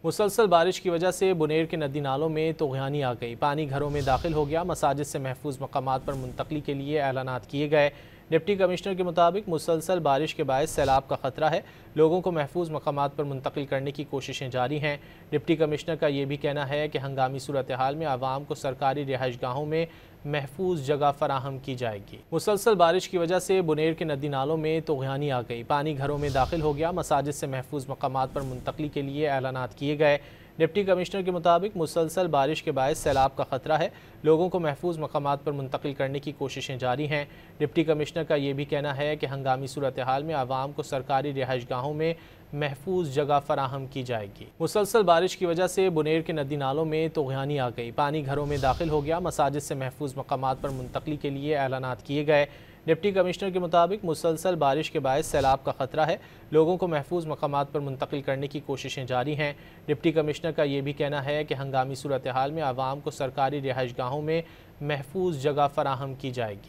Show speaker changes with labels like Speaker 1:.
Speaker 1: मुसलसल बारिश की वजह से बुनेर के नदी नालों में तूग़यानी आ गई। पानी घरों में दाखिल हो गया। मसाजिद से महफूज मकामात पर मुंतकली के लिए ऐलानात किए गए। डिप्टी कमिश्नर के मुताबिक मुसलसल बारिश के बायस सैलाब का खतरा है। लोगों को महफूज मकामात पर मुंतकिल करने की कोशिशें जारी हैं। डिप्टी कमिश्नर का ये भी कहना है कि हंगामी सूरत हाल में आवाम को सरकारी रिहाइश गाहों में महफूज जगह फराहम की जाएगी। मुसलसल बारिश की वजह से बुनेर के नदी नालों में तूग़यानी आ गई। पानी घरों में दाखिल हो गया। मसाजिद से महफूज मकामात पर मुंतकली के लिए ऐलानात किए गए। डिप्टी कमिश्नर के मुताबिक मुसलसल बारिश के बायस सैलाब का खतरा है। लोगों को महफूज मकामात पर मुंतकिल करने की कोशिशें जारी हैं। डिप्टी कमिश्नर का ये भी कहना है कि हंगामी सूरत हाल में आवाम को सरकारी रिहाइश गाहों में महफूज जगह फराहम की जाएगी। मुसलसल बारिश की वजह से बुनेर के नदी नालों में तूग़यानी आ गई। पानी घरों में दाखिल हो गया। मसाजिद से महफूज मकामात पर मुंतकली के लिए ऐलानात किए गए। डिप्टी कमिश्नर के मुताबिक मुसलसल बारिश के बायस सैलाब का खतरा है। लोगों को महफूज मकामात पर मुंतकिल करने की कोशिशें जारी हैं। डिप्टी कमिश्नर का ये भी कहना है कि हंगामी सूरत हाल में आवाम को सरकारी रिहाइश गाहों में महफूज जगह फराहम की जाएगी।